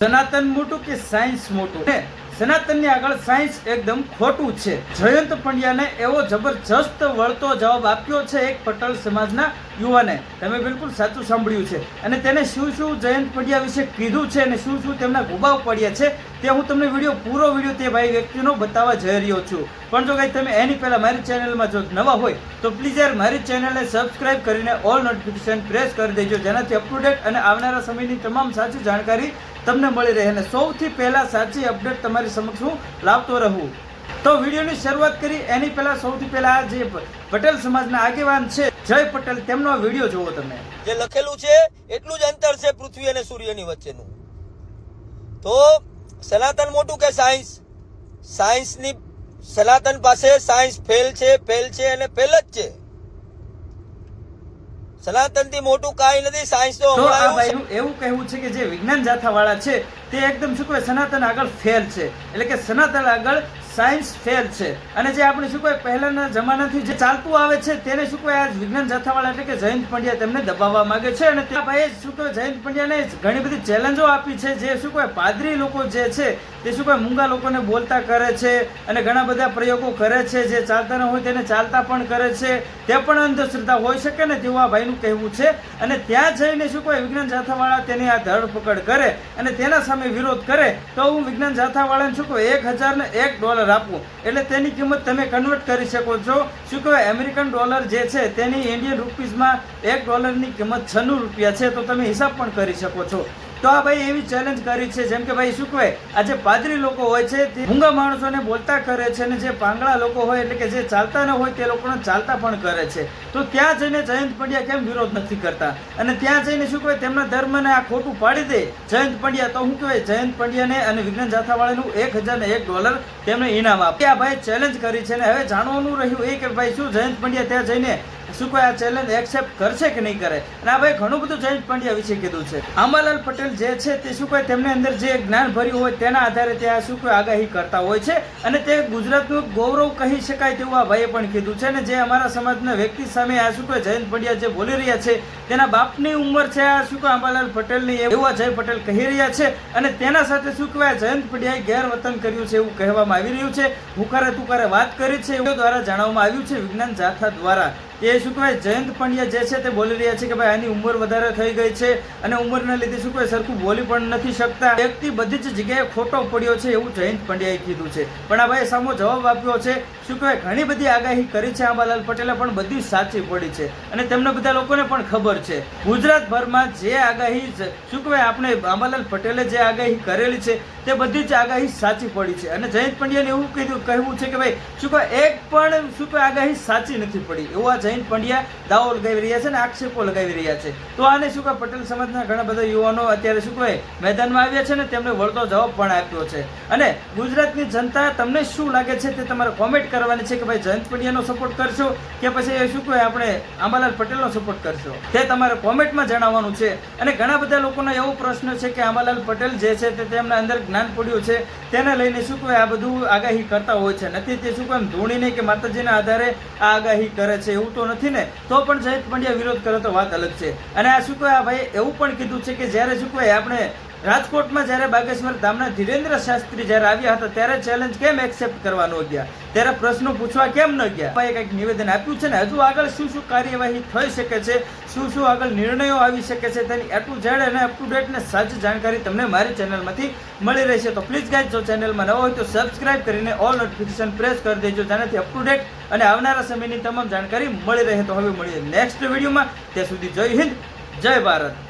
સનાતન મોટું કે સાયન્સ મોટું? સનાતનની આગળ સાયન્સ એકદમ ખોટું છે. જયંત પંડ્યાને એવો જબરજસ્ત વળતો જવાબ આપ્યો છે એક પટેલ સમાજના યુવાને. તમે બિલકુલ સાચું સાંભળ્યું છે. અને તેને શું શું જયંત પંડ્યા વિશે કીધું છે અને શું શું તેમના ગુબાવ પડ્યા છે તે હું તમને પૂરો વિડીયો તે ભાઈ વ્યક્તિનો બતાવવા જઈ રહ્યો છું. પણ જો કંઈ તમે એની પહેલા મારી ચેનલમાં જો નવા હોય તો પ્લીઝ યાર મારી ચેનલને સબસ્ક્રાઇબ કરીને ઓલ નોટિફિકેશન પ્રેસ કરી દેજો, જેનાથી અપ ટુ ડેટ અને આવનારા સમયની તમામ સાચી જાણકારી તમને મળી રહે અને સૌથી પહેલા સાચી અપડેટ તમારી સમક્ષ હું લાવતો રહું. તો વિડીયોની શરૂઆત કરી એની પહેલા સૌથી પહેલા જે પટેલ સમાજના આગેવાન છે જય પટેલ, તેમનો વિડીયો જોવો. તમે જે લખેલું છે એટલું જ અંતર છે પૃથ્વી અને સૂર્યની વચ્ચેનું. તો સનાતન મોટું કે સાયન્સ? સાયન્સની સનાતન પાસે સાયન્સ ફેલ છે અને ફેલ જ છે. સનાતન થી મોટું કાંઈ નથી. સાયન્સ તો આ ભાઈનું એવું કહેવું છે કે જે વિજ્ઞાન જાથા વાળા છે તે એકદમ શું કહેવાય સનાતન આગળ ફેલ છે, એટલે કે સનાતન આગળ સાયન્સ ફેલ છે. અને જે આપણે શું કહેવાય પહેલાના જમાનાથી જે ચાલતું આવે છે તેને શું કહેવાય આજ વિજ્ઞાન જાથાવાળા એટલે કે જયંત પંડ્યા તેમને દબાવવા માંગે છે. અને ત્યાં ભાઈએ શું કહેવાય જયંત પંડ્યાને ઘણી બધી ચેલેન્જો આપી છે. જે શું કહેવાય પાદરી લોકો જે છે તે શું કહેવાય મૂંગા લોકોને બોલતા કરે છે અને ઘણા બધા પ્રયોગો કરે છે. જે ચાલતા ન હોય તેને ચાલતા પણ કરે છે. તે પણ અંધશ્રદ્ધા હોઈ શકે ને તેવું આ ભાઈનું કહેવું છે. અને ત્યાં જઈને શું કહેવાય વિજ્ઞાન જાથાવાળા તેની આ ધરપકડ કરે અને તેના સામે વિરોધ કરે તો હું વિજ્ઞાન જાથાવાળાને શું કહેવાય $1001 આપવું એટલે તેની કિંમત તમે કન્વર્ટ કરી શકો છો. શું કહેવાય અમેરિકન ડોલર જે છે તેની ઇન્ડિયન રૂપીઝમાં $1 ની કિંમત ₹96 છે. તો તમે હિસાબ પણ કરી શકો છો. તો આ ભાઈ એવી ચેલેન્જ કરી છે જેમ કે ભાઈ શું કહેવાય આ જે પાદરી લોકો હોય છે તે મૂંગા માણસોને બોલતા કરે છે અને જે પાંગળા લોકો હોય એટલે કે જે ચાલતા ન હોય તે લોકોને ચાલતા પણ કરે છે. તો ત્યાં જઈને જયંત પંડ્યા કેમ વિરોધ નથી કરતા અને ત્યાં જઈને શું કહેવાય તેમના ધર્મને આ ખોટું પાડી દે જયંત પંડ્યા? તો શું કહેવાય જયંત પંડ્યાને અને વિજ્ઞાન જાથાવાળાનું $1001 તેમને ઇનામ આપે. આ ભાઈ ચેલેન્જ કરી છે અને હવે જાણવાનું રહ્યું એ કે ભાઈ શું જયંત પંડ્યા ત્યાં જઈને શું કહે આ ચેલેન્જ એક્સેપ્ટ કરશે કે નહીં કરે. અને આ ભાઈ ઘણું બધું જયંત પંડ્યા વિશે કીધું છે. આંબાલાલ પટેલ જે છે તે શું કહે તેમની અંદર જે જ્ઞાન ભર્યું હોય તેના આધારે ત્યાં શું કહે આગાહી કરતા હોય છે અને તે ગુજરાતનું ગૌરવ કહી શકાય તેવું આ ભાઈએ પણ કીધું છે. અને જે અમારા સમાજના વ્યક્તિ સામે આ શું કહે જયંત પંડ્યા જે બોલી રહ્યા છે તેના બાપની ઉંમર છે આ શું કહે આંબાલાલ પટેલની એવું આ જય પટેલ કહી રહ્યા છે. અને તેના સાથે શું કહેવાય જયંત પંડ્યાએ ગેરવતન કર્યું છે એવું કહેવામાં આવી રહ્યું છે. હુકારે તુકારે વાત કરી છે એવું દ્વારા જાણવામાં આવ્યું છે વિજ્ઞાન જાથા દ્વારા. એ શું કહેવાય જયંત પંડ્યા જે છે તે બોલી રહ્યા છે કે ભાઈ આની ઉંમર વધારે થઈ ગઈ છે અને ઉંમરના લીધે શું કહેવાય સરખું બોલી પણ નથી શકતા. વ્યક્તિ બધી જ જગ્યાએ ખોટો પડ્યો છે એવું જયંત પંડ્યાએ કીધું છે. પણ આ ભાઈ સામો જવાબ આપ્યો છે. શું કહેવાય ઘણી બધી આગાહી કરી છે આંબાલાલ પટેલે પણ બધી સાચી પડી છે અને તેમને બધા લોકોને પણ ખબર છે. ગુજરાતભરમાં જે આગાહી શું કહેવાય આપણે આંબાલાલ પટેલે જે આગાહી કરેલી છે તે બધી જ આગાહી સાચી પડી છે. અને જયંત પંડ્યાને એવું કહેવું છે કે ભાઈ શું કહેવાય એક પણ શું કહેવાય આગાહી સાચી નથી પડી એવું આ જયંત પંડ્યા દાવો લગાવી રહ્યા છે અને આક્ષેપો લગાવી રહ્યા છે. તો આને શું કહે પટેલ સમાજના ઘણા બધા યુવાનો અત્યારે શું કહે મેદાનમાં આવ્યા છે ને તેમને વળતો જવાબ પણ આપ્યો છે. અને ગુજરાતની જનતા તમને શું લાગે છે તે તમારે કોમેન્ટ કરવાની છે કે ભાઈ જયંત પંડ્યાનો સપોર્ટ કરશો કે પછી શું કહે આપણે આંબાલાલ પટેલનો સપોર્ટ કરશો તે તમારે કોમેન્ટમાં જણાવવાનું છે. અને ઘણા બધા લોકોનો એવો પ્રશ્ન છે કે આંબાલાલ પટેલ જે છે તે તેમના અંદર જ્ઞાન પડ્યું છે તેને લઈને શું કહે આ બધું આગાહી કરતા હોય છે. નથી તે શું કહે ધૂણીને કે માતાજીના આધારે આ આગાહી કરે છે એવું તો નથી ને. તો પણ જયંત પંડ્યા વિરોધ કરે તો વાત અલગ છે. અને આ શું કહે આ ભાઈ એવું પણ કીધું છે કે જ્યારે શું કહે આપણે રાજકોટમાં જ્યારે બાગેશ્વર ધામના ધીરેન્દ્ર શાસ્ત્રી જ્યારે આવ્યા હતા ત્યારે ચેલેન્જ કેમ એક્સેપ્ટ કરવા ન ગયા, ત્યારે પ્રશ્નો પૂછવા કેમ ન ગયા? ભાઈ કંઈક નિવેદન આપ્યું છે ને હજુ આગળ શું શું કાર્યવાહી થઈ શકે છે, શું શું આગળ નિર્ણયો આવી શકે છે તેની A to Z અને અપ ટુ ડેટ ને સાચી જાણકારી તમને મારી ચેનલમાંથી મળી રહેશે. તો પ્લીઝ ગાઈઝ જો ચેનલમાં નવા હોય તો સબસ્ક્રાઇબ કરીને ઓલ નોટિફિકેશન પ્રેસ કરી દેજો, જેનાથી અપ ટુ ડેટ અને આવનારા સમયની તમામ જાણકારી મળી રહે. તો હવે મળીએ નેક્સ્ટ વિડીયોમાં. ત્યાં સુધી જય હિન્દ, જય ભારત.